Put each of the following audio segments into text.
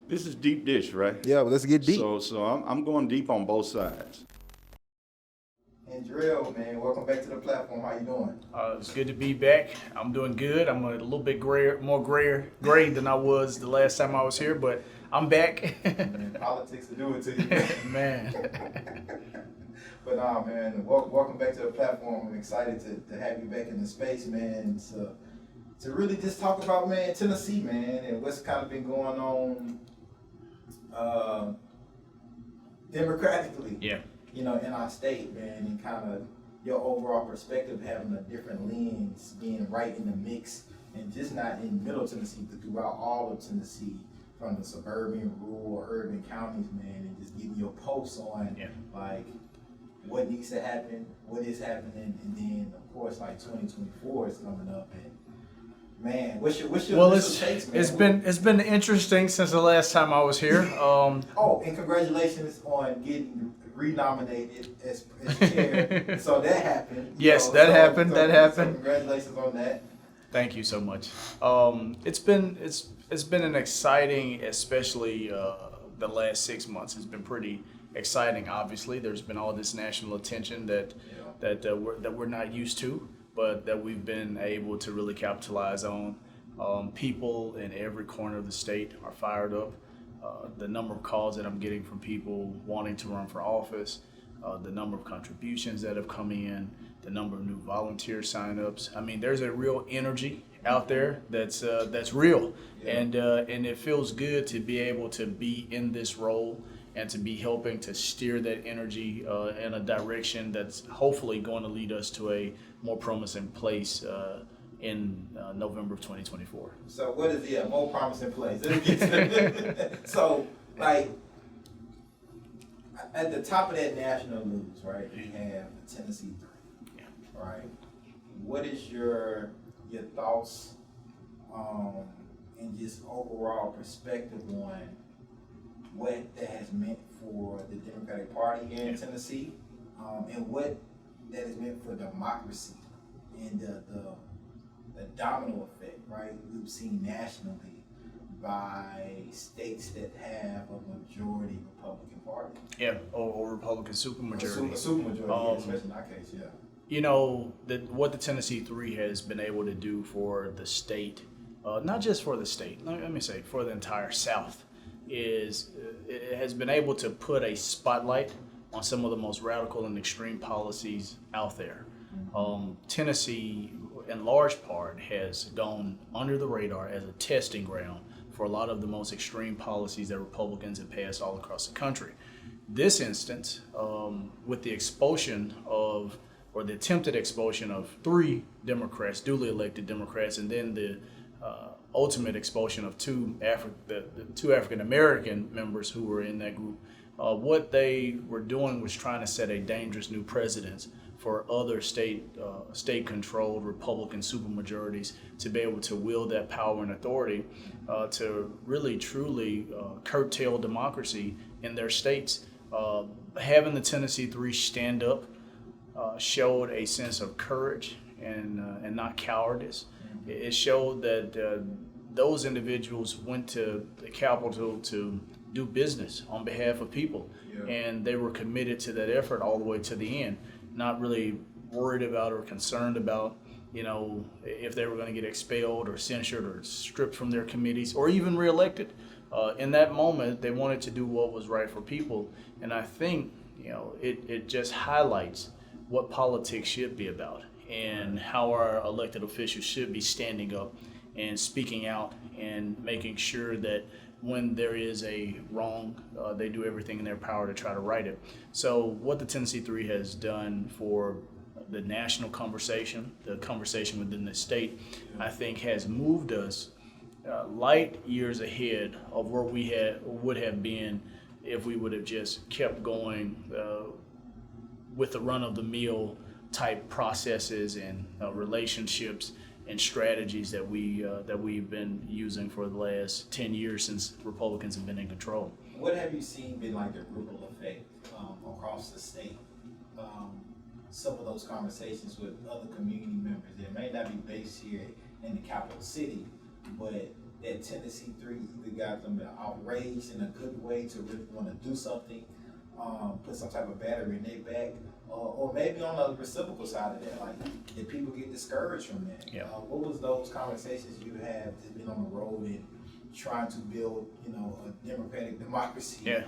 This is deep dish, right? Yeah, well, let's get deep. So I'm going deep on both sides. Hendrell, man, welcome back to the platform. How you doing? It's good to be back. I'm doing good. I'm a little bit more gray than I was the last time I was here, but I'm back. Man, politics will do it to you, Man. But man, welcome back to the platform. I'm excited to have you back in the space, man. To really just talk about, man, Tennessee, man, and what's kind of been going on democratically. Yeah. You know, in our state, man, and kind of your overall perspective, having a different lens, being right in the mix, and just not in Middle Tennessee, but throughout all of Tennessee, from the suburban, rural, urban counties, man, and just giving your pulse on like what needs to happen, what is happening, and then of course like 2024 is coming up, and man, what's your takes, man? It's been interesting since the last time I was here. Oh, and congratulations on getting renominated as chair. So that happened. Yes, that happened. So congratulations on that. Thank you so much. It's been an exciting, especially the last 6 months. It's been pretty exciting. Obviously, there's been all this national attention that we're not used to, but that we've been able to really capitalize on. People in every corner of the state are fired up. The number of calls that I'm getting from people wanting to run for office, the number of contributions that have come in, the number of new volunteer signups. I mean, there's a real energy out there that's real, and it feels good to be able to be in this role and to be helping to steer that energy in a direction that's hopefully going to lead us to a more promising place in November of 2024. So what is the more promising place? So, like, at the top of that national news, right, we have the Tennessee 3, right? What is your thoughts and just overall perspective on what that has meant for the Democratic Party here in Tennessee, and what that has meant for democracy and the domino effect, right? We've seen nationally by states that have a majority Republican Party. Yeah, or Republican supermajority. Supermajority, especially in our case, yeah. You know, what the Tennessee 3 has been able to do for the state, not just for the state, let me say, for the entire South, is it has been able to put a spotlight on some of the most radical and extreme policies out there. Tennessee, in large part, has gone under the radar as a testing ground for a lot of the most extreme policies that Republicans have passed all across the country. This instance, with the expulsion of, or the attempted expulsion of 3 Democrats, duly elected Democrats, and then the ultimate expulsion of two African American members who were in that group, what they were doing was trying to set a dangerous new precedent for other state-controlled Republican supermajorities to be able to wield that power and authority to really, truly curtail democracy in their states. Having the Tennessee 3 stand up showed a sense of courage and not cowardice. It showed that those individuals went to the Capitol to do business on behalf of people, and they were committed to that effort all the way to the end, not really worried about or concerned about, you know, if they were going to get expelled or censured or stripped from their committees or even reelected. In that moment, they wanted to do what was right for people, and I think, you know, it just highlights what politics should be about and how our elected officials should be standing up and speaking out and making sure that when there is a wrong, they do everything in their power to try to right it. So what the Tennessee 3 has done for the national conversation, the conversation within the state, I think has moved us light years ahead of where we would have been if we would have just kept going with the run-of-the-mill type processes and relationships and strategies that we've been using for the last 10 years since Republicans have been in control. What have you seen been like the ripple effect across the state? Some of those conversations with other community members that may not be based here in the capital city, but that Tennessee 3 either got them outraged in a good way to really want to do something, put some type of battery in their back, or maybe on the reciprocal side of that, like did people get discouraged from that? Yeah. What was those conversations you have just been on the road and trying to build, a democratic democracy, Yeah.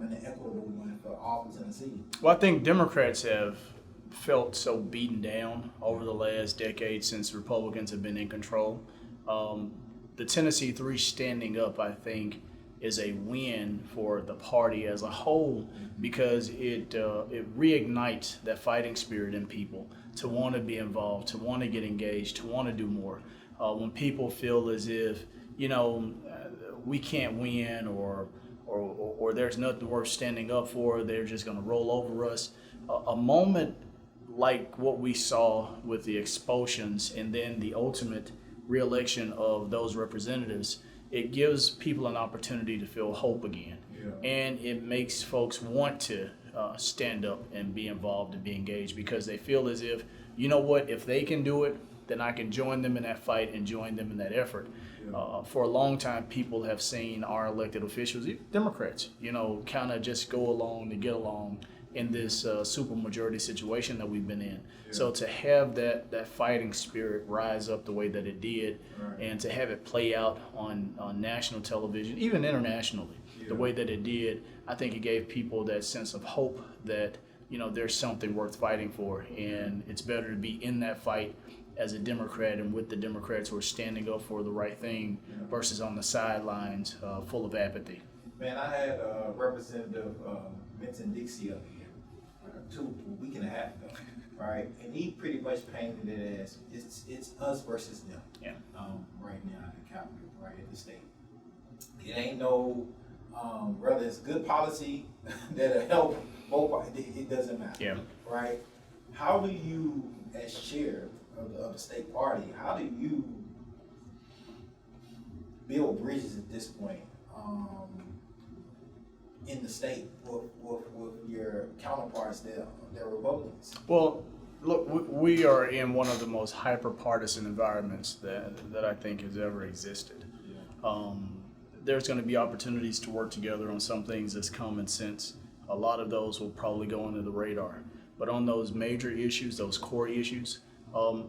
and an equitable one for all of Tennessee? Well, I think Democrats have felt so beaten down over the last decade since Republicans have been in control. The Tennessee 3 standing up, I think, is a win for the party as a whole because it reignites that fighting spirit in people to want to be involved, to want to get engaged, to want to do more. When people feel as if, we can't win or there's nothing worth standing up for, they're just going to roll over us. A moment like what we saw with the expulsions and then the ultimate re-election of those representatives, it gives people an opportunity to feel hope again. Yeah. And it makes folks want to stand up and be involved and be engaged because they feel as if, if they can do it, then I can join them in that fight and join them in that effort. Yeah. For a long time, people have seen our elected officials, Democrats, kind of just go along to get along in this supermajority situation that we've been in. Yeah. So to have that fighting spirit rise up the way that it did, right, and to have it play out on national television, even internationally, yeah, the way that it did, I think it gave people that sense of hope that, there's something worth fighting for. And it's better to be in that fight as a Democrat and with the Democrats who are standing up for the right thing, yeah, versus on the sidelines full of apathy. Man, I had Representative Vincent Dixie up here a week and a half ago, right? And he pretty much painted it as it's us versus them. Yeah. Right now at the Capitol, right at the state. It ain't no whether it's good policy that'll help both parties. It doesn't matter. Yeah. Right. How do you, as chair of the state party, how do you build bridges at this point? In the state with your counterparts that are Republicans? Well, look, we are in one of the most hyper-partisan environments that I think has ever existed. Yeah. There's going to be opportunities to work together on some things that's common sense. A lot of those will probably go under the radar. But on those major issues, those core issues, I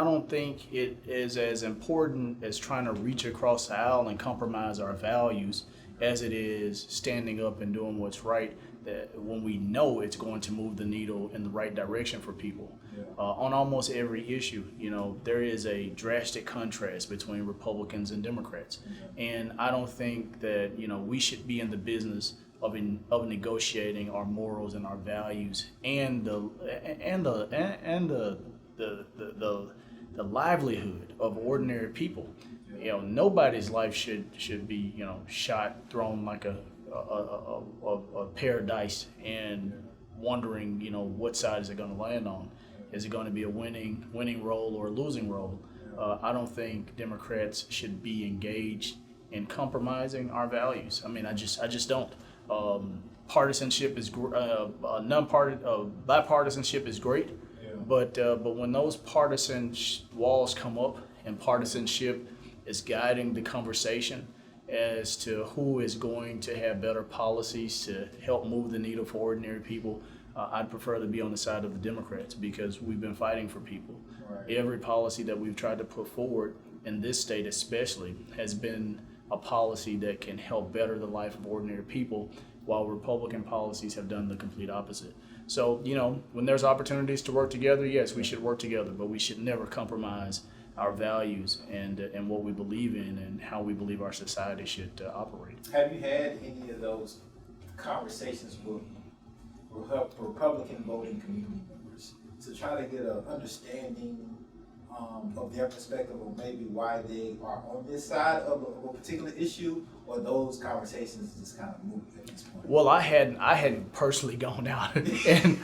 don't think it is as important as trying to reach across the aisle and compromise our values as it is standing up and doing what's right, that when we know it's going to move the needle in the right direction for people. Yeah. On almost every issue, there is a drastic contrast between Republicans and Democrats. Mm-hmm. And I don't think that, we should be in the business of negotiating our morals and our values and the livelihood of ordinary people. Nobody's life should be, shot, thrown like a paradise and wondering, what side is it going to land on? Is it going to be a winning role or a losing role? I don't think Democrats should be engaged in compromising our values. I mean, I just don't. Partisanship is bipartisanship is great, yeah, but when those partisan walls come up and partisanship is guiding the conversation as to who is going to have better policies to help move the needle for ordinary people, I'd prefer to be on the side of the Democrats because we've been fighting for people. Right. Every policy that we've tried to put forward in this state especially has been a policy that can help better the life of ordinary people, while Republican policies have done the complete opposite. So, when there's opportunities to work together, yes, we should work together, but we should never compromise our values and what we believe in and how we believe our society should operate. Have you had any of those conversations with Republican voting community members to try to get an understanding of their perspective or maybe why they are on this side of a particular issue, or those conversations just kind of moved at this point? Well, I hadn't personally gone out and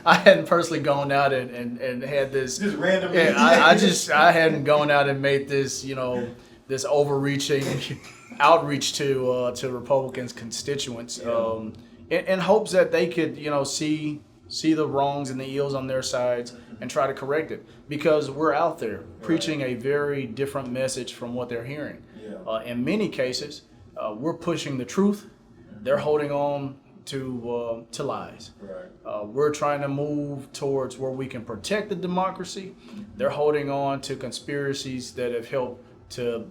had this just randomly. Yeah, I hadn't gone out and made this this overreaching outreach to Republicans constituents, yeah, in hopes that they could see the wrongs and the ills on their sides and try to correct it, because we're out there preaching a very different message from what they're hearing. In many cases, we're pushing the truth. They're holding on to lies. Right. We're trying to move towards where we can protect the democracy. They're holding on to conspiracies that have helped to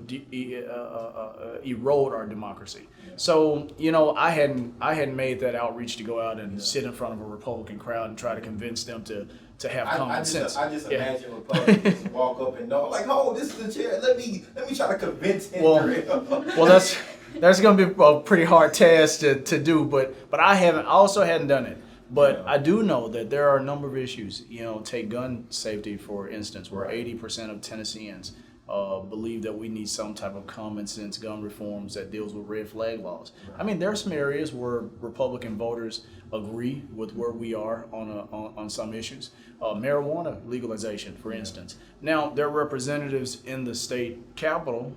erode our democracy. So, I hadn't made that outreach to go out and sit in front of a Republican crowd and try to convince them to have common sense. I just imagine Republicans walk up and know, like, oh, this is the chair. Let me try to convince him. Well, that's going to be a pretty hard task to do, but I also hadn't done it. But I do know that there are a number of issues. Take gun safety, for instance, where 80% of Tennesseans believe that we need some type of common sense gun reforms that deals with red flag laws. Right. I mean, there are some areas where Republican voters agree with where we are on some issues. Marijuana legalization, for instance. Now, their representatives in the state capitol,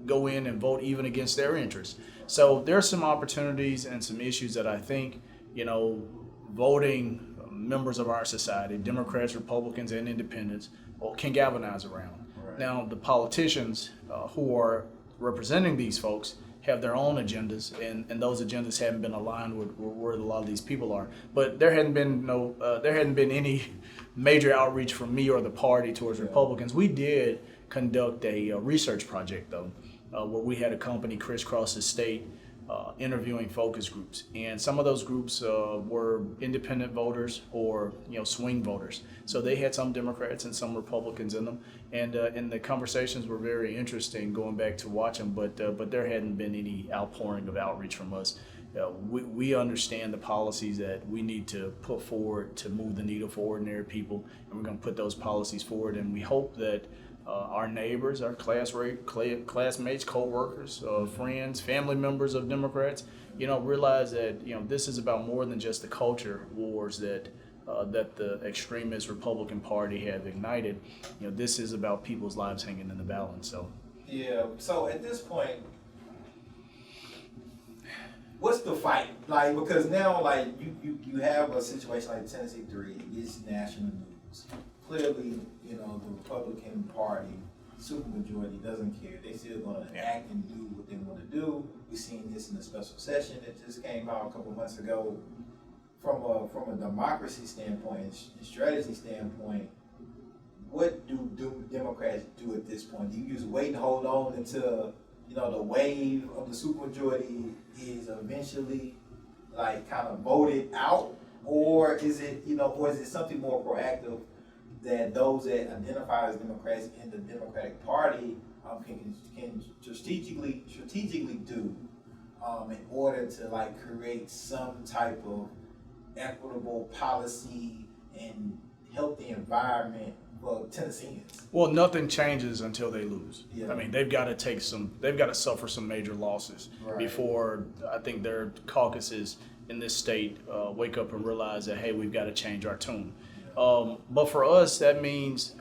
go in and vote even against their interests. So there's some opportunities and some issues that I think, voting members of our society, Democrats, Republicans, and Independents, can galvanize around. Right. Now, the politicians who are representing these folks have their own agendas, and those agendas haven't been aligned with where a lot of these people are. But there hadn't been any major outreach from me or the party towards Republicans. We did conduct a research project, though, where we had a company crisscross the state interviewing focus groups, and some of those groups were independent voters or swing voters. So they had some Democrats and some Republicans in them, and the conversations were very interesting going back to watch them. But there hadn't been any outpouring of outreach from us. We understand the policies that we need to put forward to move the needle for ordinary people, and we're going to put those policies forward, and we hope that our neighbors, our classmates, co-workers, friends, family members of Democrats, realize that this is about more than just the culture wars that the extremist Republican Party have ignited. This is about people's lives hanging in the balance. So So at this point, what's the fight? Like, because now, like, you have a situation like Tennessee 3 is national news. Clearly, the Republican Party, supermajority, doesn't care. They still going to act and do what they want to do. We've seen this in the special session that just came out a couple months ago. From a democracy standpoint and strategy standpoint, what do Democrats do at this point? Do you just wait and hold on until the wave of the supermajority is eventually like kind of voted out, or is it something more proactive that those that identify as Democrats in the Democratic Party can strategically do in order to like create some type of equitable policy and help the environment for Tennesseans? Well, nothing changes until they lose. I mean, they've got to suffer some major losses before I think their caucuses in this state wake up and realize that, hey, we've got to change our tune. But for us, that means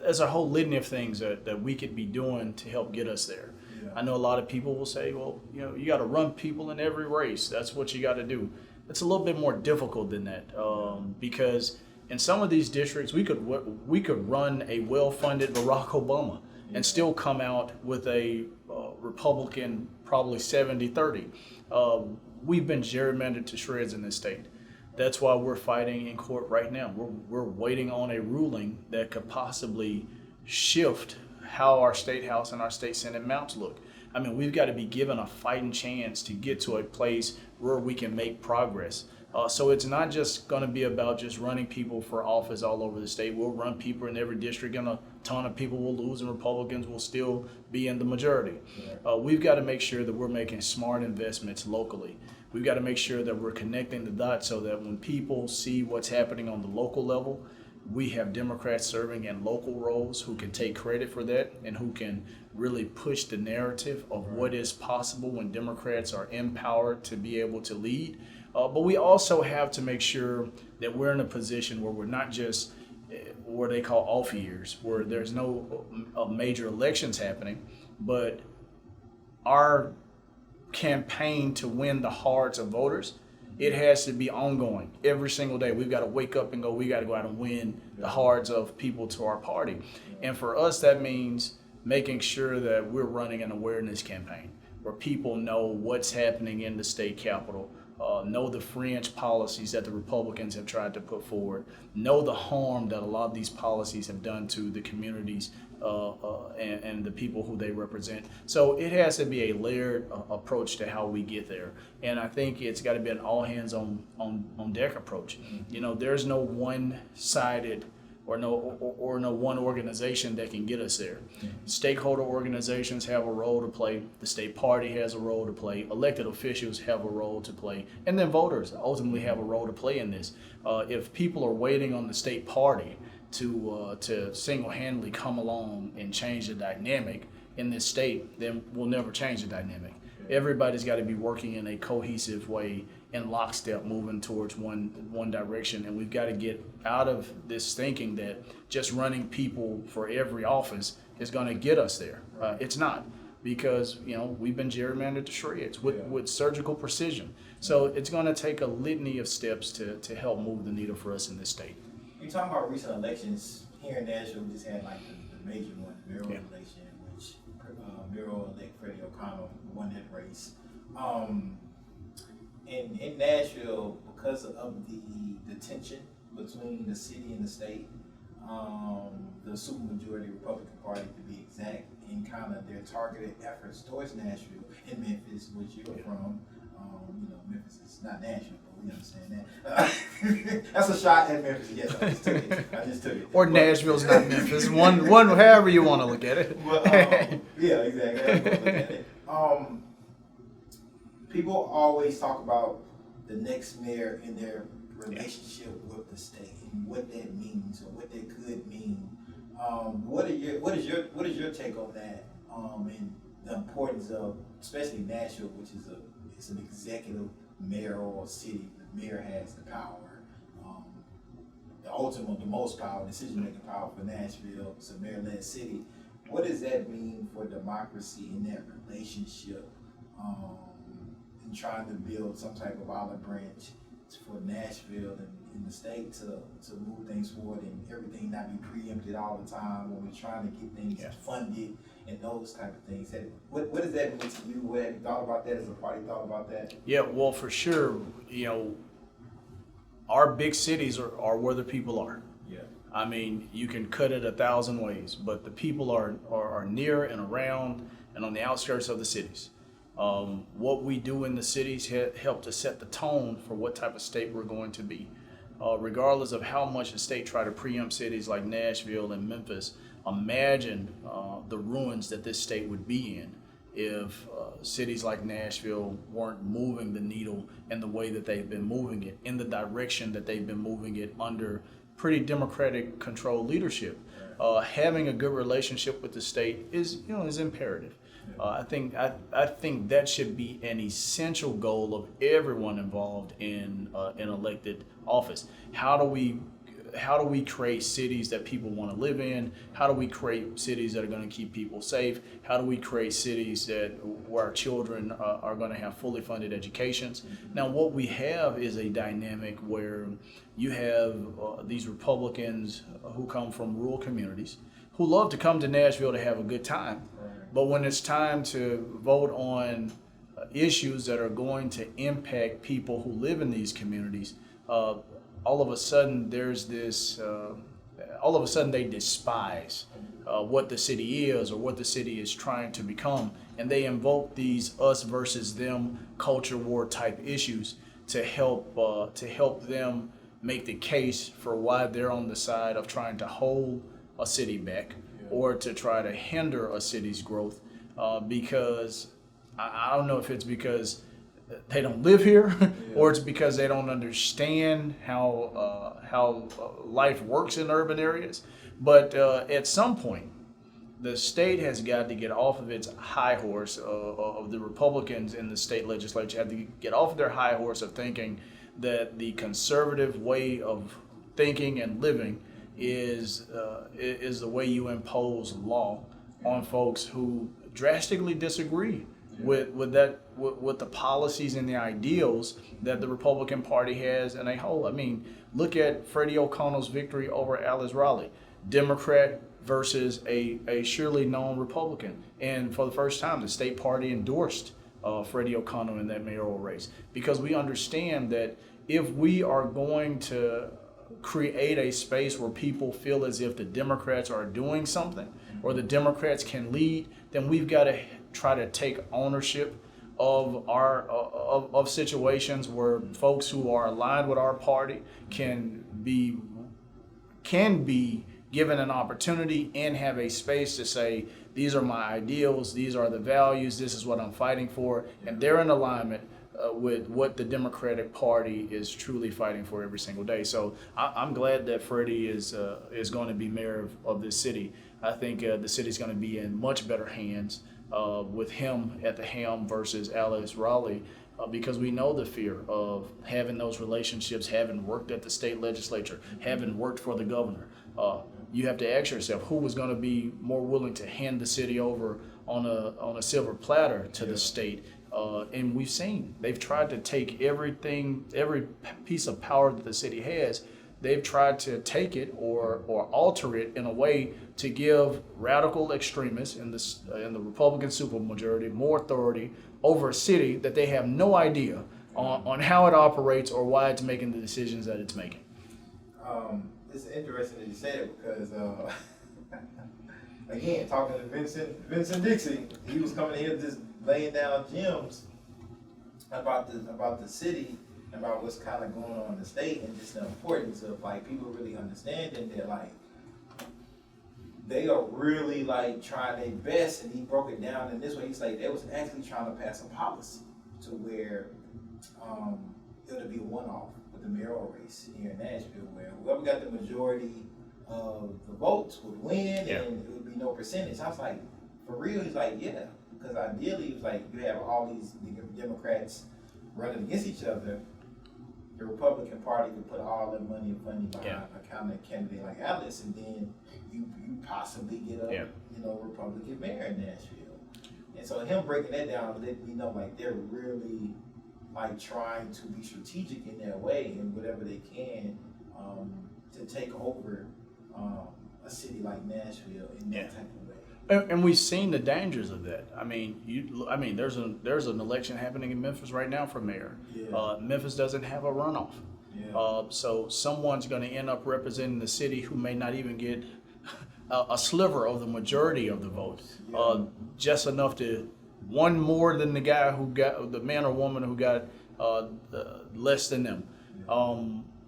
there's a whole litany of things that we could be doing to help get us there. I know a lot of people will say, well, you got to run people in every race. That's what you got to do. It's a little bit more difficult than that because in some of these districts, we could run a well-funded Barack Obama and still come out with a Republican, probably 70-30. We've been gerrymandered to shreds in this state. That's why we're fighting in court right now. We're waiting on a ruling that could possibly shift how our state house and our state senate maps look. I mean, we've got to be given a fighting chance to get to a place where we can make progress. So it's not just going to be about just running people for office all over the state. We'll run people in every district, and a ton of people will lose, and Republicans will still be in the majority. We've got to make sure that we're making smart investments locally. We've got to make sure that we're connecting the dots so that when people see what's happening on the local level, we have Democrats serving in local roles who can take credit for that and who can really push the narrative of what is possible when Democrats are empowered to be able to lead. But we also have to make sure that we're in a position where we're not just what they call off years, where there's no major elections happening, but our campaign to win the hearts of voters, it has to be ongoing. Every single day, we've got to wake up and we got to go out and win the hearts of people to our party. And for us, that means making sure that we're running an awareness campaign where people know what's happening in the state capitol, know the fringe policies that the Republicans have tried to put forward, know the harm that a lot of these policies have done to the communities and the people who they represent. So it has to be a layered approach to how we get there. And I think it's got to be an all hands on deck approach. You know, there's no one-sided or no one organization that can get us there. Stakeholder organizations have a role to play. The state party has a role to play. Elected officials have a role to play. And then voters ultimately have a role to play in this. If people are waiting on the state party to single-handedly come along and change the dynamic in this state, then we'll never change the dynamic. Everybody's got to be working in a cohesive way, in lockstep, moving towards one direction. And we've got to get out of this thinking that just running people for every office is going to get us there. It's not, because we've been gerrymandered to shreds with surgical precision. So it's going to take a litany of steps to help move the needle for us in this state. You're talking about recent elections here in Nashville. We just had like the major one, the mayoral election, which mayoral-elect Freddie O'Connell won that race. And in Nashville, because of the tension between the city and the state, the supermajority Republican Party, to be exact, in kind of their targeted efforts towards Nashville and Memphis, which you're from. Memphis is not Nashville, but we understand that. That's a shot at Memphis. Yes, I just took it. Or Nashville's not Memphis. One, however you want to look at it. Well, yeah, exactly. That's what I look at it. People always talk about the next mayor and their relationship with the state and what that means or what that could mean. What is your take on that? And the importance of, especially Nashville, which is it's an executive mayoral city. The mayor has the power, the most power, decision-making power for Nashville. It's a mayor-led city. What does that mean for democracy in that relationship, and trying to build some type of olive branch for Nashville and the state to move things forward and everything not be preempted all the time when we're trying to get things funded and those type of things? What does that mean to you? What have you thought about that? Has the party thought about that? Yeah, well, for sure, our big cities are where the people are. Yeah. I mean, you can cut it 1,000 ways, but the people are near and around and on the outskirts of the cities. What we do in the cities help to set the tone for what type of state we're going to be. Regardless of how much the state try to preempt cities like Nashville and Memphis, imagine the ruins that this state would be in if cities like Nashville weren't moving the needle in the way that they've been moving it, in the direction that they've been moving it under pretty democratic controlled leadership. Having a good relationship with the state is imperative. I think that should be an essential goal of everyone involved in an elected office. How do we create cities that people want to live in? How do we create cities that are going to keep people safe? How do we create cities where our children are going to have fully funded educations? Now, what we have is a dynamic where you have these Republicans who come from rural communities who love to come to Nashville to have a good time. But when it's time to vote on issues that are going to impact people who live in these communities, all of a sudden there's this, all of a sudden they despise what the city is or what the city is trying to become. And they invoke these us versus them culture war type issues to help them make the case for why they're on the side of trying to hold a city back or to try to hinder a city's growth, because I don't know if it's because they don't live here or it's because they don't understand how life works in urban areas. But at some point, the state has got to get off of its high horse of the Republicans in the state legislature have to get off of their high horse of thinking that the conservative way of thinking and living is the way you impose law on folks who drastically disagree with the policies and the ideals that the Republican Party has in a whole. I mean, look at Freddie O'Connell's victory over Alice Raleigh. Democrat versus a surely known Republican. And for the first time, the state party endorsed Freddie O'Connell in that mayoral race, because we understand that if we are going to create a space where people feel as if the Democrats are doing something or the Democrats can lead, then we've got to try to take ownership of our of situations where folks who are aligned with our party can be given an opportunity and have a space to say, these are my ideals, these are the values, this is what I'm fighting for, and they're in alignment with what the Democratic Party is truly fighting for every single day. So I'm glad that Freddie is going to be mayor of this city. I think the city's going to be in much better hands with him at the helm versus Alice Raleigh, because we know the fear of having those relationships, having worked at the state legislature, having worked for the governor. You have to ask yourself, who was going to be more willing to hand the city over on a silver platter to the state? And we've seen they've tried to take every piece of power that the city has. They've tried to take it or alter it in a way to give radical extremists in the Republican supermajority more authority over a city that they have no idea on how it operates or why it's making the decisions that it's making. It's interesting that you say it because, again, talking to Vincent Dixie, he was coming here just laying down gems about the city, about what's kind of going on in the state, and just the importance of like people really understanding that like they are really like trying their best. And he broke it down in this way. He's like, they was actually trying to pass a policy to where it would be a one-off with the mayoral race here in Nashville, where whoever got the majority of the votes would win, and it would be no percentage. I was like, for real? He's like, yeah, because ideally, it's like you have all these Democrats running against each other. The Republican Party could put all their money and funding behind a candidate like Alice, and then you possibly get a Republican mayor in Nashville. And so him breaking that down let me know like they're really like trying to be strategic in their way and whatever they can to take over a city like Nashville in that type of way. And we've seen the dangers of that. I mean, there's an election happening in Memphis right now for mayor. Memphis doesn't have a runoff, so someone's going to end up representing the city who may not even get a sliver of the majority of the vote, just enough to one more than the guy who got the man or woman who got less than them.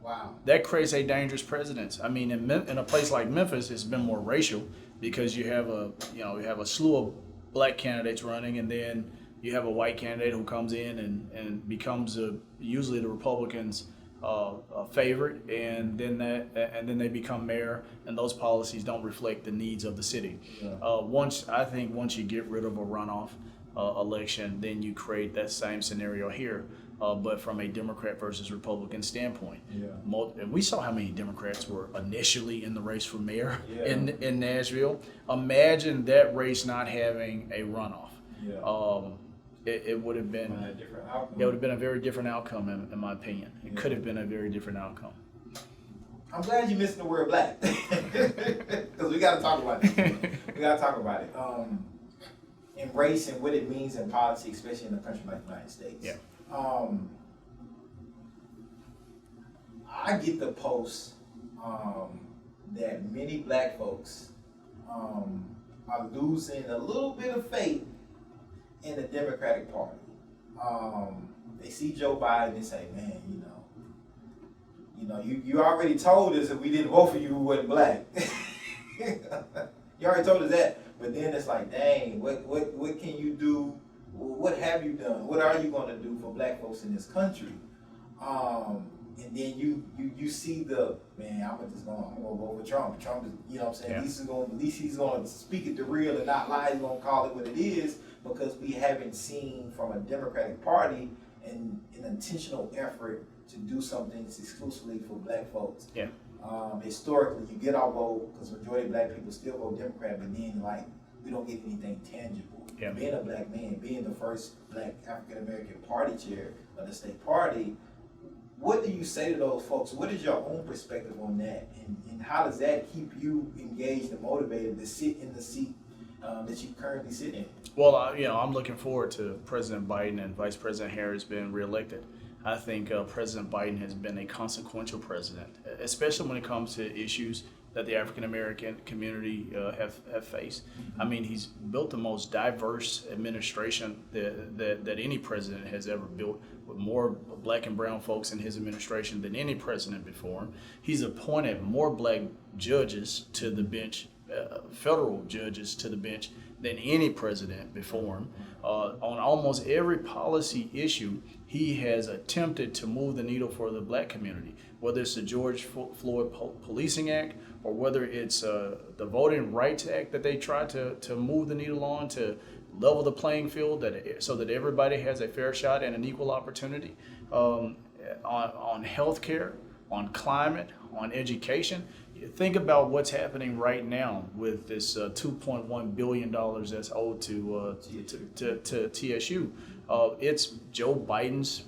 Wow, that creates a dangerous precedent. I mean, in a place like Memphis, it's been more racial, because you have a slew of black candidates running, and then you have a white candidate who comes in and becomes usually the Republicans' favorite, and then they become mayor, and those policies don't reflect the needs of the city. Once you get rid of a runoff election, then you create that same scenario here, but from a Democrat versus Republican standpoint. And we saw how many Democrats were initially in the race for mayor in Nashville. Imagine that race not having a runoff. It would have been a different outcome. It would have been a very different outcome, in my opinion. It could have been a very different outcome. I'm glad you missed the word black, because we got to talk about it. We got to talk about it. And race and what it means in politics, especially in a country like the United States. I get the post that many black folks are losing a little bit of faith in the Democratic Party. They see Joe Biden and say, man, you already told us if we didn't vote for you, we wasn't black. You already told us that. But then it's like, dang, what can you do? What have you done? What are you going to do for black folks in this country? And then you see I'm gonna vote for Trump. Trump is, you know what I'm saying? At least he's gonna speak it to real and not lie. He's gonna call it what it is, because we haven't seen from a Democratic Party an intentional effort to do something exclusively for black folks. Historically, you get our vote because majority of black people still vote Democrat, but then like we don't get anything tangible. Being a black man, being the first black African American party chair of the state party, what do you say to those folks? What is your own perspective on that, and how does that keep you engaged and motivated to sit in the seat that you currently sit in? Well, I'm looking forward to President Biden and Vice President Harris being reelected. I think President Biden has been a consequential president, especially when it comes to issues that the African American community have faced. I mean, he's built the most diverse administration that any president has ever built, with more black and brown folks in his administration than any president before him. He's appointed more black judges to the bench, federal judges to the bench, than any president before him. On almost every policy issue, he has attempted to move the needle for the black community, whether it's the George Floyd Policing Act, or whether it's the Voting Rights Act that they tried to move the needle on to level the playing field so that everybody has a fair shot and an equal opportunity. On healthcare, on climate, on education. Think about what's happening right now with this $2.1 billion that's owed to TSU. It's Joe Biden's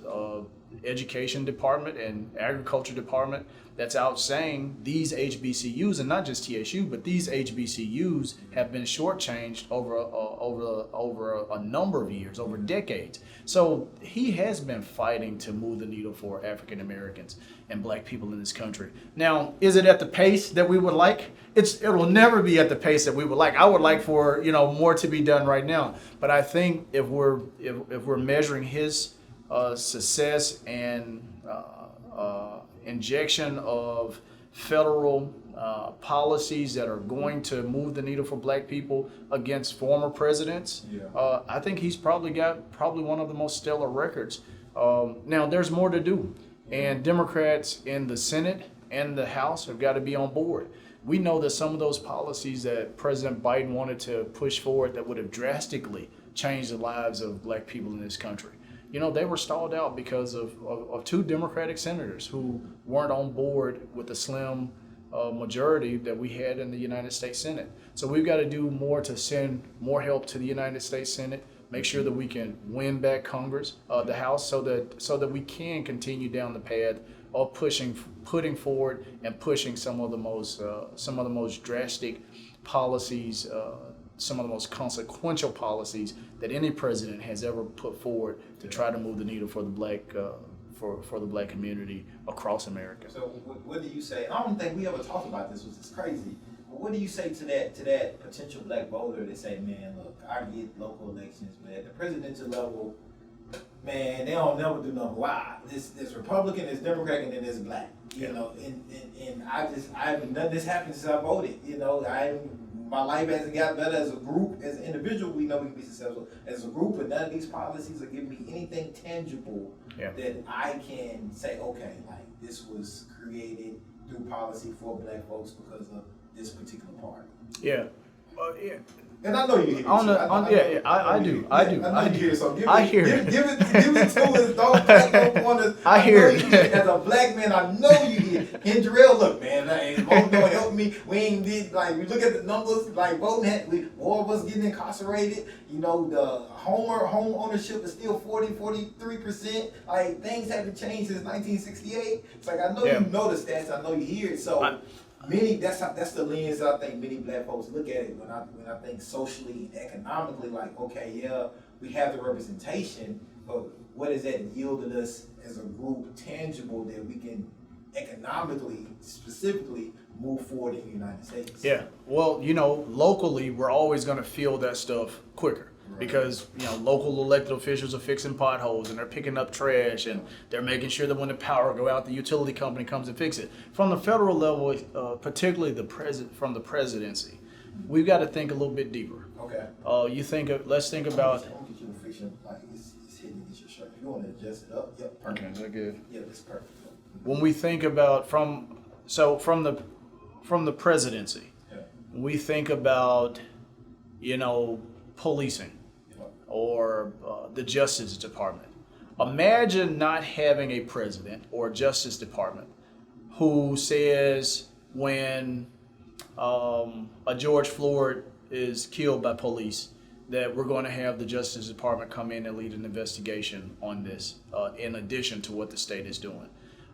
education department and agriculture department that's out saying these HBCUs, and not just TSU, but these HBCUs have been shortchanged over a number of years, over decades. So he has been fighting to move the needle for African Americans and black people in this country. Now, is it at the pace that we would like? It'll never be at the pace that we would like. I would like for more to be done right now. But I think if we're measuring his success and injection of federal policies that are going to move the needle for black people against former presidents, I think he's probably got one of the most stellar records. Now, there's more to do, and Democrats in the Senate and the House have got to be on board. We know that some of those policies that President Biden wanted to push forward that would have drastically changed the lives of black people in this country, they were stalled out because of two Democratic senators who weren't on board with the slim majority that we had in the United States Senate. So we've got to do more to send more help to the United States Senate, make sure that we can win back Congress, the House, so that we can continue down the path of putting forward and pushing some of the most drastic policies, some of the most consequential policies that any president has ever put forward to try to move the needle for the black for the black community across America. So what do you say? I don't think we ever talked about this, which is crazy. But what do you say to that potential black voter that say, man, look, I get local elections, but at the presidential level, man, they don't never do nothing. Why? This Republican, this Democrat, and then this black. And I haven't done this happen since I voted. My life hasn't got better as a group. As an individual, we know we can be successful. As a group, but none of these policies are giving me anything tangible that I can say, okay, like this was created through policy for black folks because of this particular party. Yeah. And I know you hear it. I do. I know you hear it. So I hear it. Give it to us. Don't back up on us. I hear it. As a black man, I know you hear it. Hendrell, look, man, voting don't help me. We ain't did, we look at the numbers, voting, more of us getting incarcerated. The home ownership is still 43%. Things haven't changed since 1968. It's I know you know the stats. I know you hear it. So. That's the lens that I think many black folks look at it when I think socially and economically, we have the representation, but what has that yielded us as a group tangible that we can economically, specifically, move forward in the United States? Yeah, well, locally, we're always going to feel that stuff quicker. Right. Because local elected officials are fixing potholes and they're picking up trash and they're making sure that when the power go out, the utility company comes and fix it. From the federal level, particularly from the presidency, we've got to think a little bit deeper. Okay. Let's think about. I want to get you to fix it. It's hitting against your shirt. If you want to adjust it up, yep, perfect. Okay, is that good? Yeah, that's perfect. When we think about from the presidency, we think about policing or the Justice Department. Imagine not having a president or a Justice Department who says when a George Floyd is killed by police that we're going to have the Justice Department come in and lead an investigation on this in addition to what the state is doing.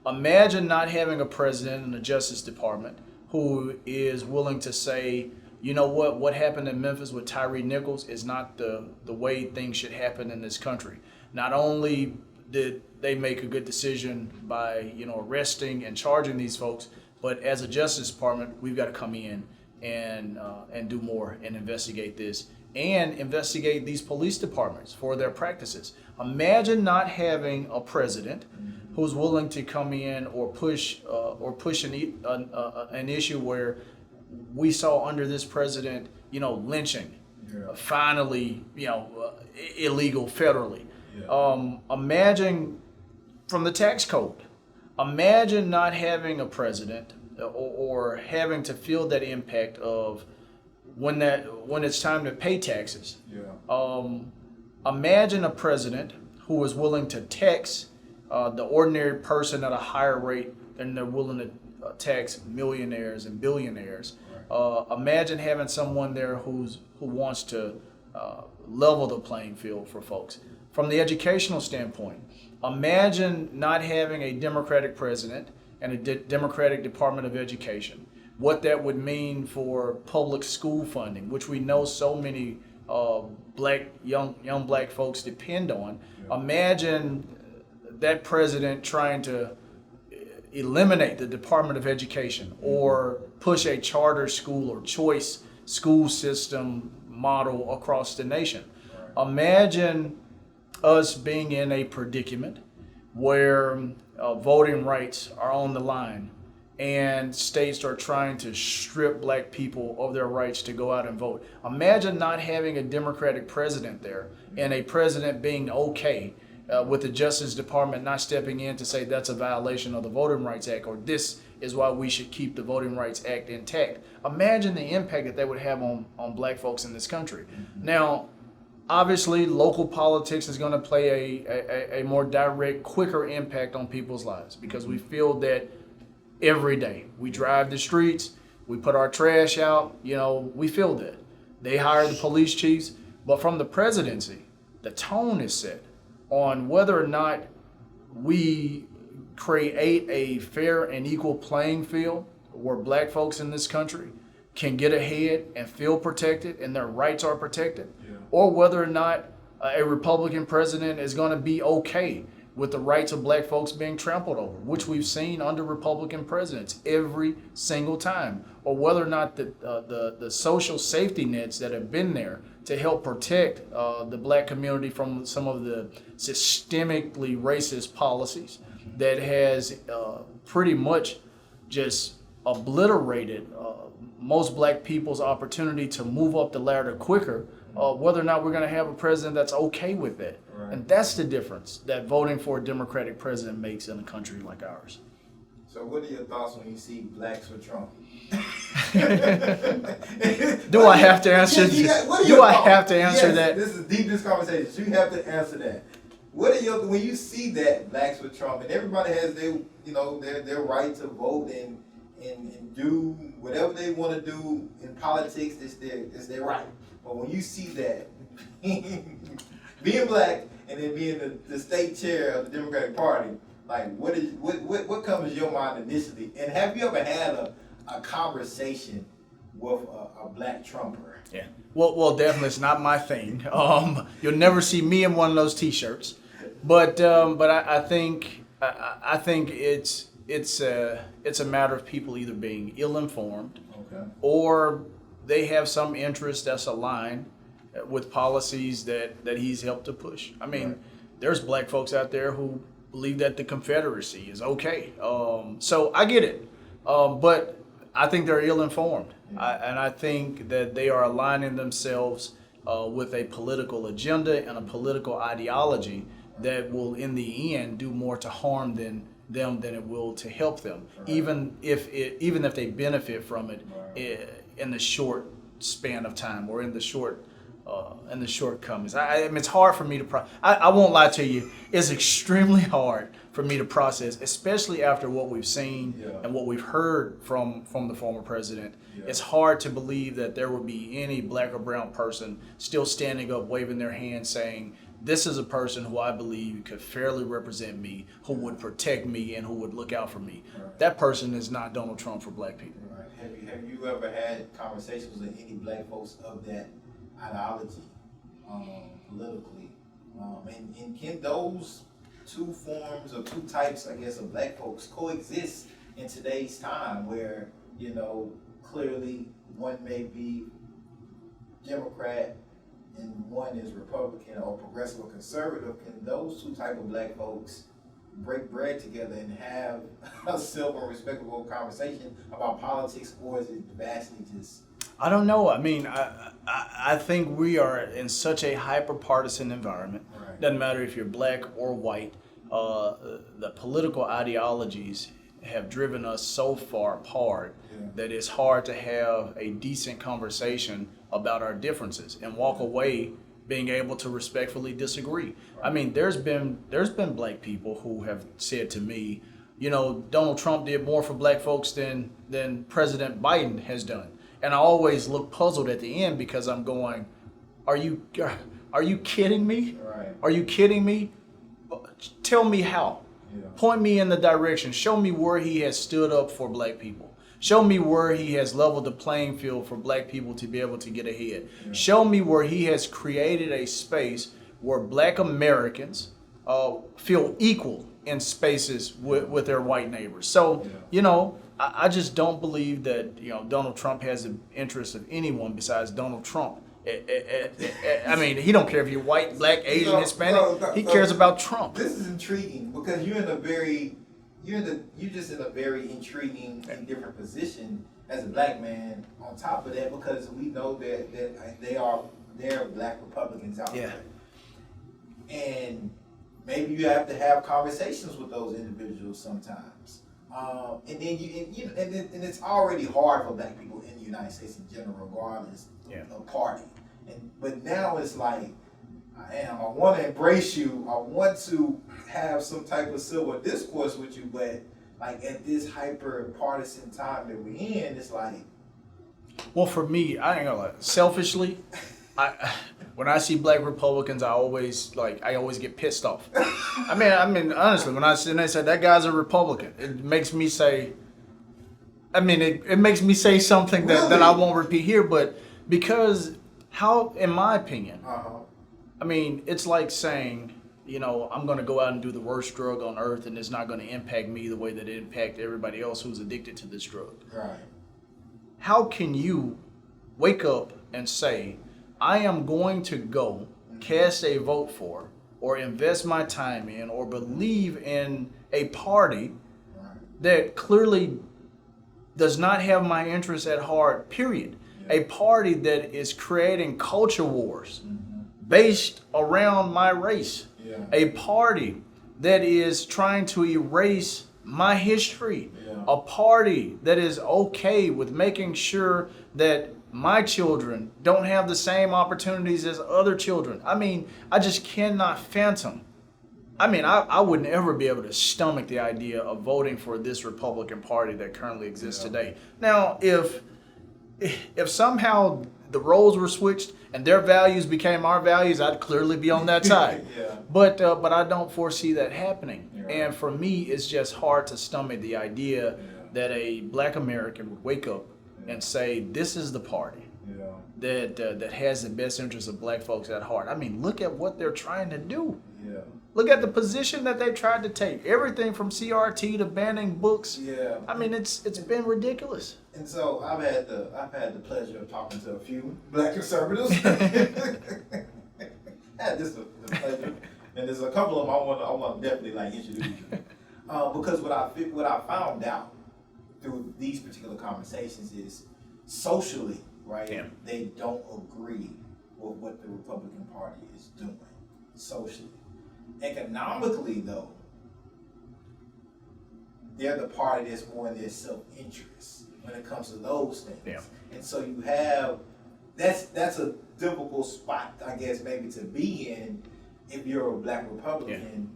Imagine not having a president and a Justice Department who is willing to say, you know what happened in Memphis with Tyree Nichols is not the way things should happen in this country. Not only did they make a good decision by, arresting and charging these folks, but as a Justice Department, we've got to come in and do more and investigate this and investigate these police departments for their practices. Imagine not having a president who's willing to come in or push an issue where we saw under this president, lynching, finally, illegal federally. Imagine from the tax code. Imagine not having a president or having to feel that impact of when it's time to pay taxes. Imagine a president who is willing to tax the ordinary person at a higher rate than they're willing to tax millionaires and billionaires. Imagine having someone there who wants to level the playing field for folks. From the educational standpoint, imagine not having a Democratic president and a Democratic Department of Education. What that would mean for public school funding, which we know so many young black folks depend on. Imagine that president trying to eliminate the Department of Education or push a charter school or choice school system model across the nation. Imagine us being in a predicament where voting rights are on the line and states are trying to strip black people of their rights to go out and vote. Imagine not having a Democratic president there and a president being okay with the Justice Department not stepping in to say that's a violation of the Voting Rights Act or this is why we should keep the Voting Rights Act intact. Imagine the impact that would have on black folks in this country. Now, obviously, local politics is going to play a more direct, quicker impact on people's lives because we feel that every day. We drive the streets, we put our trash out, we feel that. They hire the police chiefs, but from the presidency, the tone is set on whether or not we create a fair and equal playing field where black folks in this country can get ahead and feel protected and their rights are protected, or whether or not a Republican president is going to be okay with the rights of black folks being trampled over, which we've seen under Republican presidents every single time, or whether or not the social safety nets that have been there to help protect the black community from some of the systemically racist policies that has pretty much just obliterated most black people's opportunity to move up the ladder quicker, whether or not we're going to have a president that's okay with that. Right. And that's the difference that voting for a Democratic president makes in a country like ours. So what are your thoughts when you see blacks for Trump? Do I have to answer that? This is deep, this conversation. You have to answer that. When you see that blacks for Trump and everybody has their right to vote and do whatever they want to do in politics, it's their right. But when you see that being black and then being the state chair of the Democratic Party, like what comes to your mind initially? And have you ever had a conversation with a black Trumper? Yeah. Well, definitely it's not my thing. You'll never see me in one of those T-shirts. But I think it's a matter of people either being ill-informed, or they have some interest that's aligned with policies that he's helped to push. I mean, there's black folks out there who believe that the Confederacy is okay. So I get it. But I think they're ill-informed. And I think that they are aligning themselves with a political agenda and a political ideology that will, in the end, do more to harm them than it will to help them, even if they benefit from it in the short span of time or in the shortcomings. I mean, it's hard for me to I won't lie to you. It's extremely hard for me to process, especially after what we've seen and what we've heard from the former president. It's hard to believe that there would be any black or brown person still standing up, waving their hand, saying this is a person who I believe could fairly represent me, who would protect me, and who would look out for me. Right. That person is not Donald Trump for black people. Right. Have you ever had conversations with any black folks of that ideology, politically? And can those two forms or two types, I guess, of black folks coexist in today's time where, you know, clearly one may be Democrat and one is Republican or progressive or conservative? Can those two type of black folks break bread together and have a civil and respectable conversation about politics, or is it vastly just... I don't know. I mean, I think we are in such a hyper-partisan environment. Right. Doesn't matter if you're black or white. The political ideologies have driven us so far apart that it's hard to have a decent conversation about our differences and walk away being able to respectfully disagree. I mean, there's been black people who have said to me, you know, Donald Trump did more for black folks than President Biden has done. And I always look puzzled at the end because I'm going, are you kidding me? Right. Are you kidding me? Tell me how. Yeah. Point me in the direction. Show me where he has stood up for black people. Show me where he has leveled the playing field for black people to be able to get ahead. Yeah. Show me where he has created a space where black Americans feel equal in spaces with their white neighbors. So, you know, I just don't believe that, you know, Donald Trump has the interest of anyone besides Donald Trump. I mean, he don't care if you're white, black, Asian, Hispanic. He cares about Trump. This is intriguing because you're just in a very intriguing and different position as a black man. On top of that, because we know that there are black Republicans out there, and maybe you have to have conversations with those individuals sometimes. And then and it's already hard for black people in the United States in general, regardless of party. But now it's like, I want to embrace you. I want to have some type of civil discourse with you, but like at this hyper partisan time that we're in, it's like. Well, for me, I ain't gonna lie. Selfishly, when I see black Republicans, I always get pissed off. I mean, honestly, when they say that guy's a Republican, it makes me say. I mean, it makes me say something that I won't repeat here, but because how, in my opinion, I mean, it's like saying, you know, I'm going to go out and do the worst drug on earth, and it's not going to impact me the way that it impacted everybody else who's addicted to this drug. Right. How can you wake up and say, I am going to go cast a vote for or invest my time in or believe in a party that clearly does not have my interests at heart, period. A party that is creating culture wars based around my race. A party that is trying to erase my history. A party that is okay with making sure that my children don't have the same opportunities as other children. I mean, I just cannot fathom. I mean, I wouldn't ever be able to stomach the idea of voting for this Republican Party that currently exists today. Now, if somehow the roles were switched and their values became our values, I'd clearly be on that side. But I don't foresee that happening. And for me, it's just hard to stomach the idea that a black American would wake up and say, this is the party that has the best interests of black folks at heart. I mean, look at what they're trying to do. Look at the position that they tried to take. Everything from CRT to banning books. I mean, it's been ridiculous. And so I've had the pleasure of talking to a few black conservatives. Had this the pleasure, and there's a couple of them I want to definitely like introduce you. Because what I found out through these particular conversations is socially, right? They don't agree with what the Republican Party is doing socially. Economically, though, they're the party that's more in their self-interest when it comes to those things. And so you have, that's a difficult spot, I guess, maybe to be in if you're a black Republican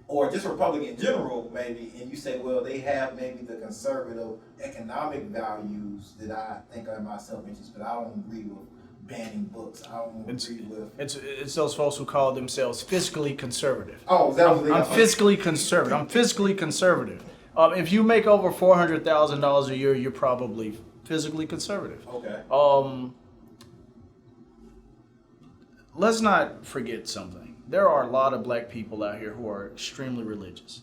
or just Republican in general, maybe, and you say, well, they have maybe the conservative economic values that I think are in my self-interest, but I don't agree with banning books. I don't agree with. It's those folks who call themselves fiscally conservative. Oh, that was I'm fiscally conservative. I'm fiscally conservative. If you make over $400,000 a year, you're probably physically conservative. Okay. Let's not forget something. There are a lot of black people out here who are extremely religious,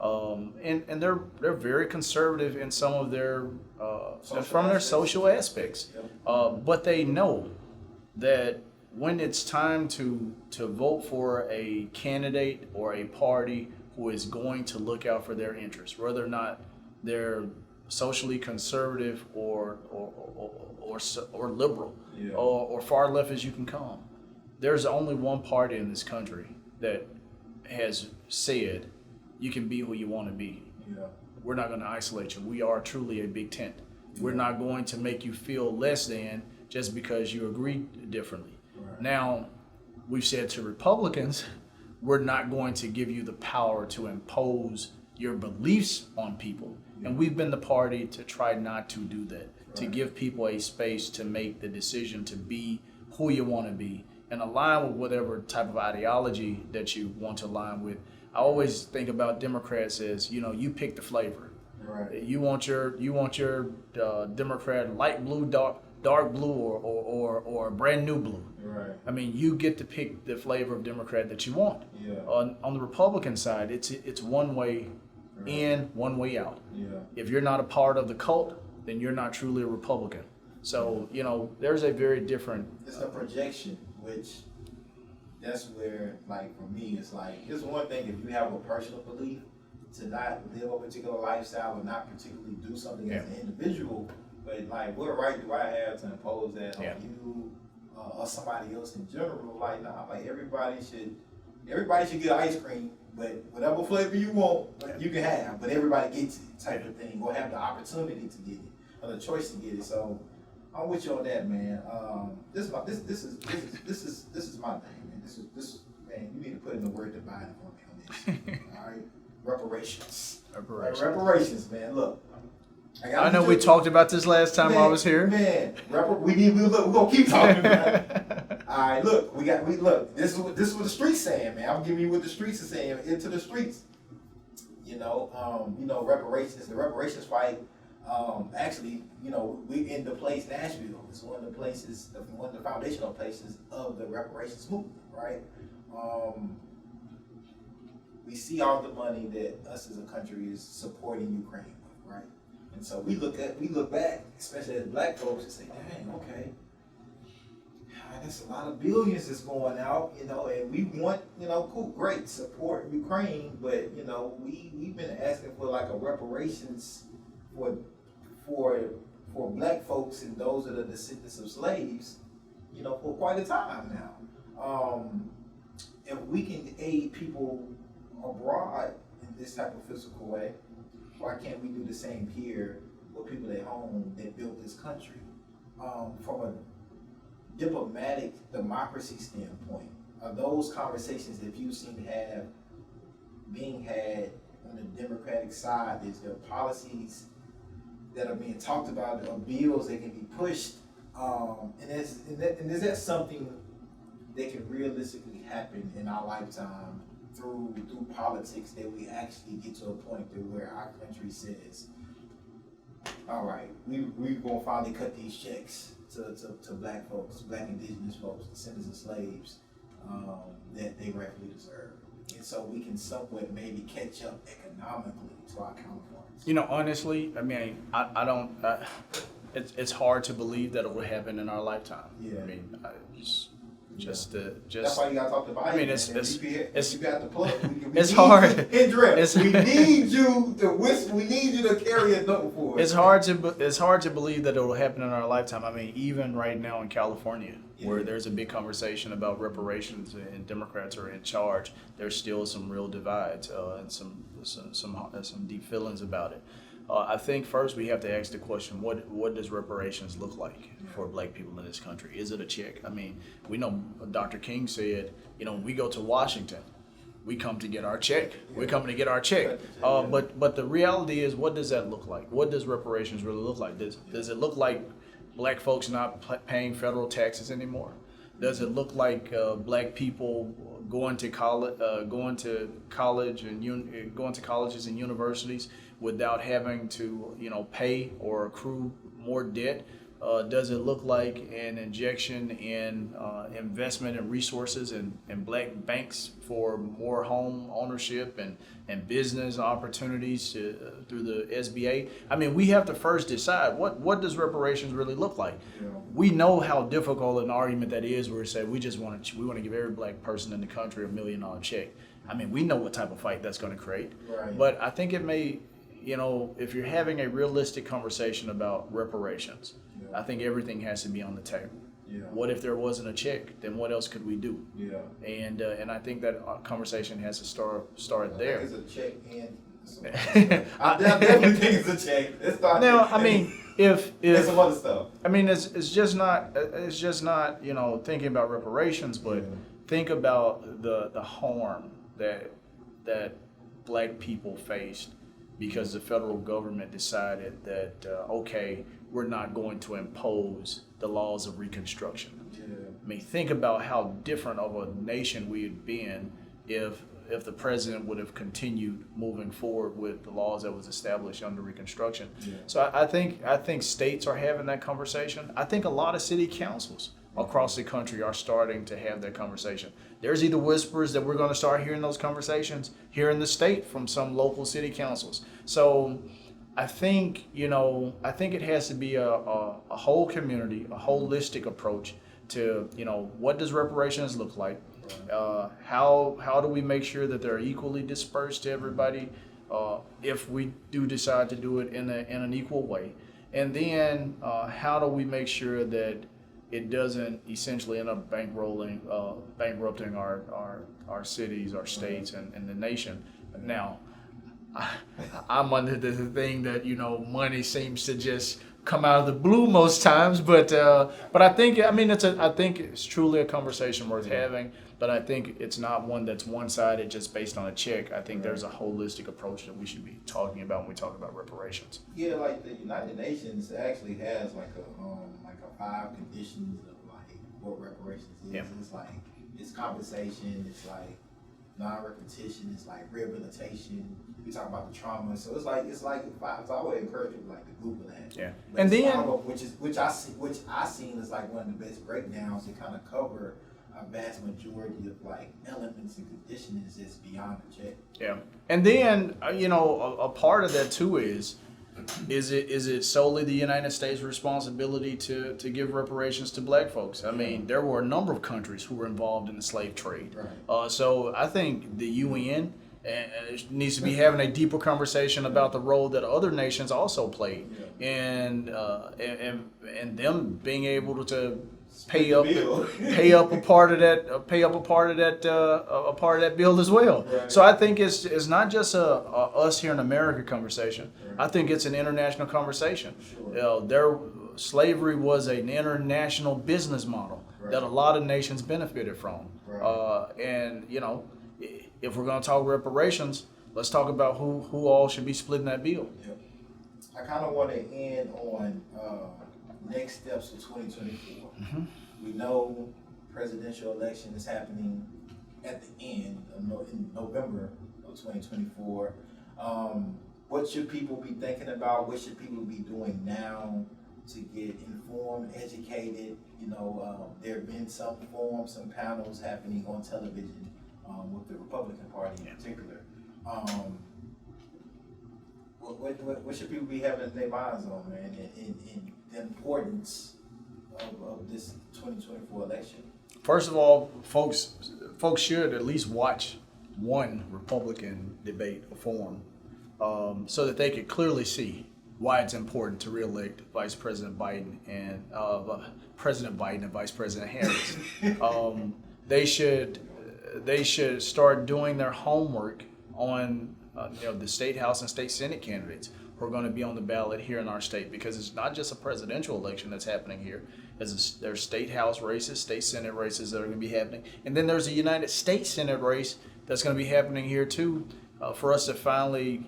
and they're very conservative in some of their social aspects. Yep. But they know that when it's time to vote for a candidate or a party who is going to look out for their interests, whether or not they're socially conservative or liberal, or far left as you can come. There's only one party in this country that has said you can be who you want to be. Yeah. We're not going to isolate you. We are truly a big tent. We're not going to make you feel less than just because you agree differently. Right. Now, we've said to Republicans, we're not going to give you the power to impose your beliefs on people. And we've been the party to try not to do that, to give people a space to make the decision to be who you want to be and align with whatever type of ideology that you want to align with. I always think about Democrats as, you pick the flavor. Right. You want your Democrat light blue, dark blue, or brand new blue. Right. I mean, you get to pick the flavor of Democrat that you want. Yeah. On the Republican side, it's one way in, one way out. Yeah. If you're not a part of the cult, then you're not truly a Republican. So, there's a very different... It's the projection, which that's where, like, for me, it's like, it's one thing if you have a personal belief to not live a particular lifestyle or not particularly do something as an individual, but, like, what right do I have to impose that on you or somebody else in general? Like, nah, like, everybody should get ice cream, but whatever flavor you want, you can have, but everybody gets it, type of thing, or have the opportunity to get it, or the choice to get it. So I'm with you on that, man. This is my thing, man. This man, you need to put in the word dividing for me on this. All right, reparations, man. Look, I know we talked about this last time I was here. Man, we're gonna keep talking about it. All right, look, this is what the streets saying, man. I'm giving you what the streets are saying. Into the streets, reparations. The reparations fight. Actually, we in the place Nashville. It's one of the foundational places of the reparations movement, right? We see all the money that us as a country is supporting Ukraine with, right? And so we look back, especially as black folks, and say, dang, okay, that's a lot of billions that's going out, and we want, cool, great, support Ukraine, but, we've been asking for like a reparations for black folks and those that are descendants of slaves, for quite a time now. If we can aid people abroad in this type of physical way, why can't we do the same here with people at home that built this country? From a diplomatic democracy standpoint, are those conversations that you seem to have being had on the Democratic side? Is there policies that are being talked about, or bills that can be pushed? And is that something that can realistically happen in our lifetime through politics, that we actually get to a point where our country says, all right, we're going to finally cut these checks to black folks, black indigenous folks, descendants of slaves, that they rightfully deserve. And so we can somewhat maybe catch up economically to our counterparts. Honestly, I mean, I don't. It's hard to believe that it will happen in our lifetime. Yeah. I mean, just. That's why you gotta talk to Biden. I mean, you got the plug. It's hard. Hendrell, we need you to whistle. We need you to carry a note for us. It's hard to believe that it will happen in our lifetime. I mean, even right now in California, where there's a big conversation about reparations and Democrats are in charge, there's still some real divides and some deep feelings about it. I think first we have to ask the question: what does reparations look like for black people in this country? Is it a check? I mean, we know Dr. King said, we go to Washington, we come to get our check. We're coming to get our check. But the reality is, what does that look like? What does reparations really look like? Does it look like black folks not paying federal taxes anymore? Does it look like black people going to college, going to colleges and universities without having to, pay or accrue more debt? Does it look like an injection in investment and resources in black banks for more home ownership and business opportunities through the SBA? I mean, we have to first decide what does reparations really look like. Yeah. We know how difficult an argument that is where we say we want to give every black person in the country $1 million check. I mean, we know what type of fight that's going to create. Right. But I think it may, if you're having a realistic conversation about reparations, Yeah. I think everything has to be on the table. Yeah. What if there wasn't a check? Then what else could we do? Yeah. And I think that conversation has to start I there. think it's a check and I definitely think it's a check. Let's start Now, there. I mean, if There's some other stuff. I mean, it's just not thinking about reparations, but Yeah. think about the harm that black people faced because the federal government decided that okay, we're not going to impose the laws of Reconstruction. Yeah. I mean, think about how different of a nation we had been if the president would have continued moving forward with the laws that was established under Reconstruction. Yeah. So I think states are having that conversation. I think a lot of city councils across the country are starting to have that conversation. There's either whispers that we're going to start hearing those conversations here in the state from some local city councils. So I think it has to be a whole community, a holistic approach to, what does reparations look like? How do we make sure that they're equally dispersed to everybody if we do decide to do it in an equal way? And then how do we make sure that it doesn't essentially end up bankrupting our cities, our states, and the nation? Now, I'm under the thing that money seems to just come out of the blue most times, but I think it's truly a conversation worth having. But I think it's not one that's one-sided just based on a check. I think there's a holistic approach that we should be talking about when we talk about reparations. Yeah, like the United Nations actually has like a 5 conditions of like what reparations is. Yeah. It's like it's compensation, it's like non-repetition, it's like rehabilitation. We talk about the trauma, so it's like 5. So I would encourage people like to Google that. Yeah, Like, and then which I seen as like one of the best breakdowns to kind of cover a vast majority of like elements and conditions just beyond the check. yeah, and then a part of that too is it solely the United States' responsibility to give reparations to black folks? I mean, there were a number of countries who were involved in the slave trade. Right. So I think the UN needs to be having a deeper conversation about the role that other nations also played, and them being able to pay up a part of that bill as well. Right. So I think it's not just a us here in America conversation. Right. I think it's an international conversation. Sure. Slavery was an international business model that a lot of nations benefited from. Right. And if we're going to talk reparations, let's talk about who all should be splitting that bill. Yep. I kind of want to end on next steps for 2024. Mm-hmm. We know presidential election is happening at the end of in November of 2024. What should people be thinking about? What should people be doing now to get informed, educated? There have been some forums, some panels happening on television with the Republican Party in particular. What should people be having their minds on, man, in the importance of this 2024 election? First of all, folks should at least watch one Republican debate or forum so that they could clearly see why it's important to reelect Vice President Biden and Vice President Harris. They should start doing their homework on the state house and state senate candidates who are going to be on the ballot here in our state, because it's not just a presidential election that's happening here. There's state house races, state senate races that are going to be happening, and then there's a United States Senate race that's going to be happening here too, for us to finally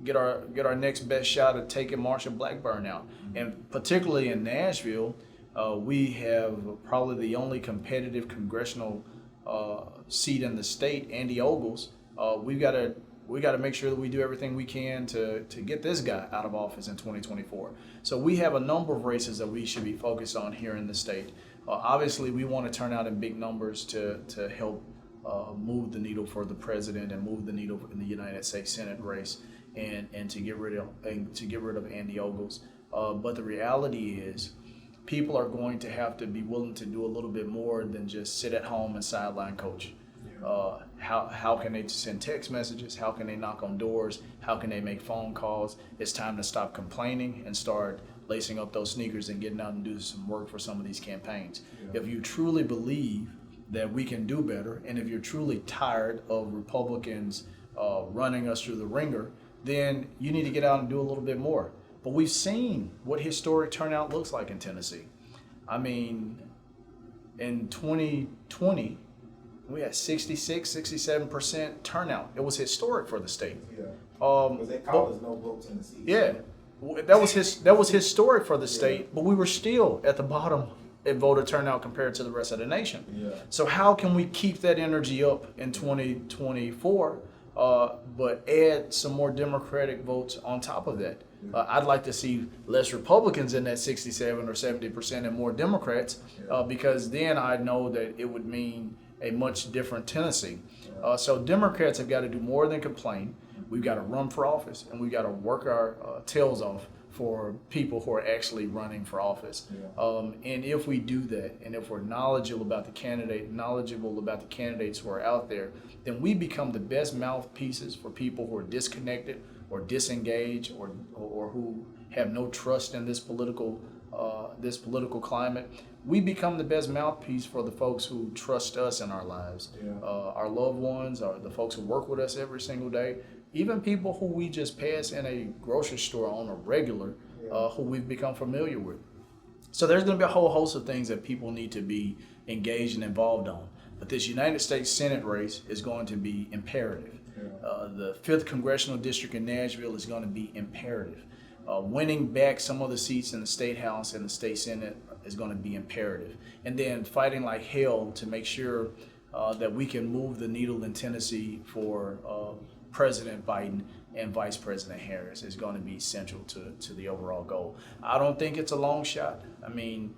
get our next best shot at taking Marsha Blackburn out. And particularly in Nashville, we have probably the only competitive congressional seat in the state, Andy Ogles. We got to make sure that we do everything we can to get this guy out of office in 2024. So we have a number of races that we should be focused on here in the state. Obviously, we want to turn out in big numbers to help move the needle for the president and move the needle in the United States Senate race, and to get rid of Andy Ogles. But the reality is, people are going to have to be willing to do a little bit more than just sit at home and sideline coach. How can they send text messages? How can they knock on doors? How can they make phone calls? It's time to stop complaining and start lacing up those sneakers and getting out and do some work for some of these campaigns. If you truly believe that we can do better, and if you're truly tired of Republicans running us through the ringer, then you need to get out and do a little bit more. But we've seen what historic turnout looks like in Tennessee. I mean, in 2020, we had 66, 67% turnout. It was historic for the state. Yeah. Because they call us no vote Tennessee. Yeah. That was historic for the state, but we were still at the bottom in voter turnout compared to the rest of the nation. Yeah. So how can we keep that energy up in 2024, but add some more Democratic votes on top of that? I'd like to see less Republicans in that 67 or 70% and more Democrats, because then I know that it would mean a much different Tennessee. So Democrats have got to do more than complain. We've got to run for office, and we've got to work our tails off for people who are actually running for office. And if we do that, and if we're knowledgeable about the candidates who are out there, then we become the best mouthpieces for people who are disconnected or disengaged or who have no trust in this political climate. We become the best mouthpiece for the folks who trust us in our lives, our loved ones, or the folks who work with us every single day. Even people who we just pass in a grocery store on a regular, who we've become familiar with. So there's going to be a whole host of things that people need to be engaged and involved on. But this United States Senate race is going to be imperative. The 5th Congressional District in Nashville is going to be imperative. Winning back some of the seats in the State House and the State Senate is going to be imperative. And then fighting like hell to make sure that we can move the needle in Tennessee for President Biden and Vice President Harris is going to be central to the overall goal. I don't think it's a long shot. I mean,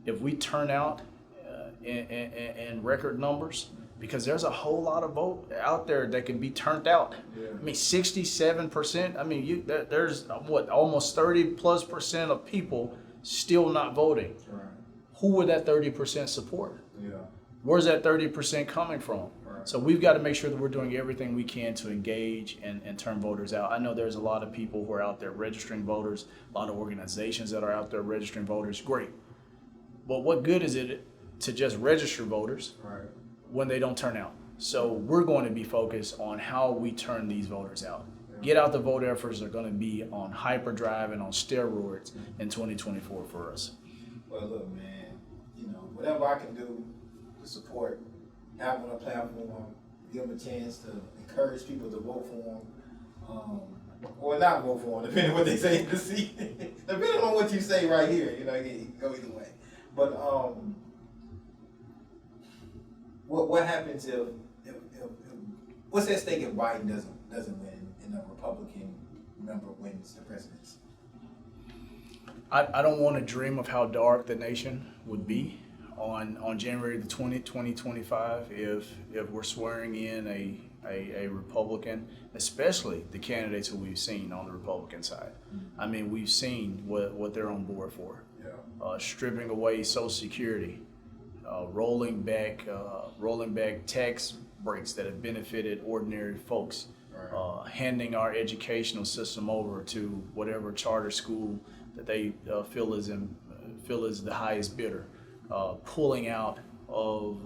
if we turn out in record numbers, because there's a whole lot of vote out there that can be turned out. I mean, 67%. I mean, there's almost 30+% of people still not voting. Right. Who would that 30% support? Yeah. Where's that 30% coming from? Right. So we've got to make sure that we're doing everything we can to engage and turn voters out. I know there's a lot of people who are out there registering voters, a lot of organizations that are out there registering voters. Great. But what good is it to just register voters when they don't turn out? So we're going to be focused on how we turn these voters out. Get out the vote efforts are going to be on hyperdrive and on steroids in 2024 for us. Well, look, man, whatever I can do to support, have on a platform, give them a chance to encourage people to vote for them, or not vote for them, depending on what they say in the seat. Depending on what you say right here, it can go either way. But what happens if what's at stake if Biden doesn't win and a Republican member wins the presidency? I don't want to dream of how dark the nation would be on January the 20th, 2025 if we're swearing in a Republican, especially the candidates who we've seen on the Republican side. I mean, we've seen what they're on board for. Stripping away Social Security, rolling back tax breaks that have benefited ordinary folks, handing our educational system over to whatever charter school that they feel is the highest bidder, pulling out of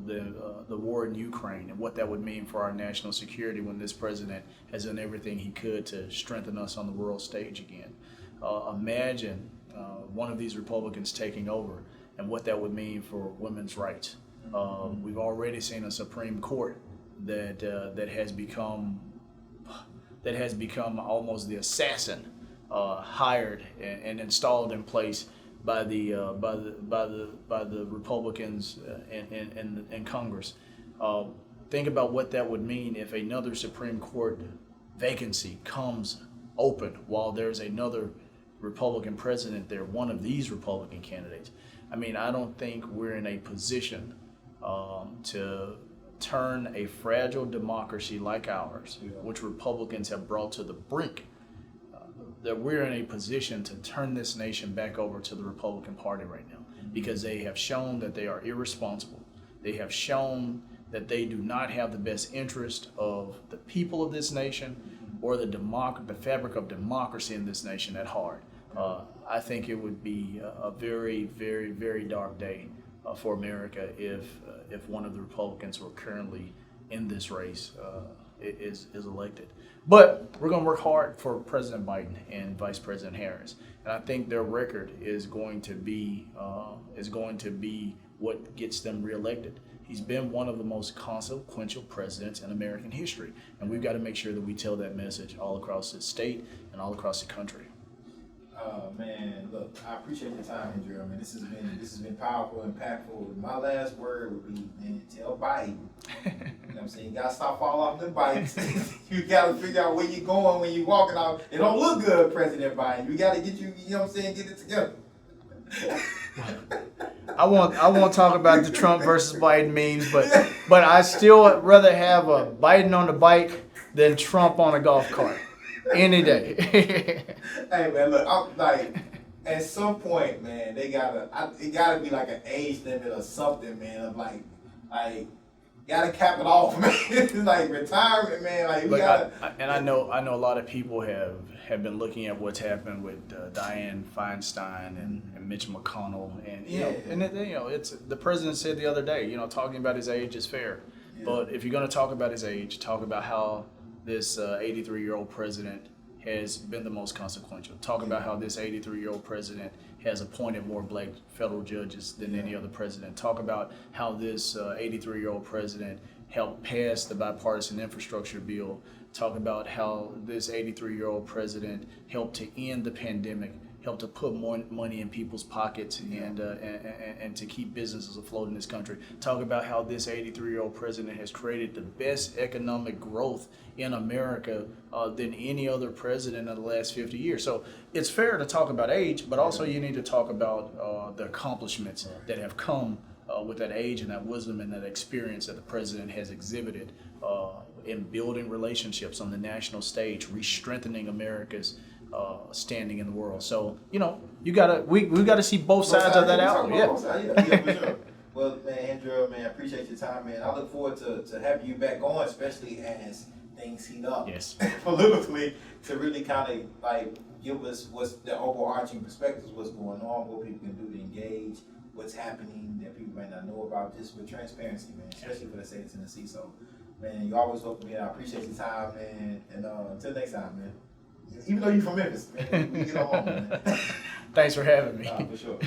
the war in Ukraine and what that would mean for our national security when this president has done everything he could to strengthen us on the world stage again. Imagine one of these Republicans taking over and what that would mean for women's rights. We've already seen a Supreme Court that has become that has become almost the assassin, hired and installed in place by the Republicans in Congress. Think about what that would mean if another Supreme Court vacancy comes open while there's another Republican president there, one of these Republican candidates. I mean, I don't think we're in a position to turn a fragile democracy like ours, which Republicans have brought to the brink, that we're in a position to turn this nation back over to the Republican Party right now, because they have shown that they are irresponsible. They have shown that they do not have the best interest of the people of this nation or the fabric of democracy in this nation at heart. I think it would be a very, very, very dark day for America if one of the Republicans who are currently in this race is elected. But we're going to work hard for President Biden and Vice President Harris, and I think their record is going to be what gets them reelected. He's been one of the most consequential presidents in American history, and we've got to make sure that we tell that message all across the state and all across the country. Man, look, I appreciate your time, Hendrell. Man, this has been powerful, impactful. My last word would be, man, tell Biden. You know what I'm saying? You gotta stop falling off the bikes. You gotta figure out where you're going when you're walking out. It don't look good, President Biden. You gotta get you know what I'm saying, get it together. I won't talk about the Trump versus Biden memes, but I still rather have a Biden on the bike than Trump on a golf cart any day. Hey man, look, I'm like, at some point, man, it gotta be like an age limit or something, man. Of like, gotta cap it off, man. It's like retirement, man. Like, we gotta. I know a lot of people have been looking at what's happened with Dianne Feinstein and Mitch McConnell, and it's the president said the other day, talking about his age is fair, but if you're going to talk about his age, talk about how this 83-year-old president has been the most consequential. Talk about how this 83-year-old president has appointed more black federal judges than any other president. Talk about how this 83-year-old president helped pass the bipartisan infrastructure bill. Talk about how this 83-year-old president helped to end the pandemic, helped to put more money in people's pockets and to keep businesses afloat in this country. Talk about how this 83-year-old president has created the best economic growth in America than any other president in the last 50 years. So it's fair to talk about age, but also you need to talk about the accomplishments that have come with that age and that wisdom and that experience that the president has exhibited in building relationships on the national stage, re-strengthening America's standing in the world. So, we gotta see both sides of that apple. Yeah, for sure. Well, man, Hendrell, man, I appreciate your time, man. I look forward to having you back on, especially as things heat up politically, to really kind of like give us what's the overarching perspectives, what's going on, what people can do to engage, what's happening that people might not know about, just with transparency, man, especially for the state of Tennessee. So, man, you always welcome me. I appreciate your time, man. And until next time, man. Even though you're from Memphis, man, we get on home, man. Thanks for having me. For sure.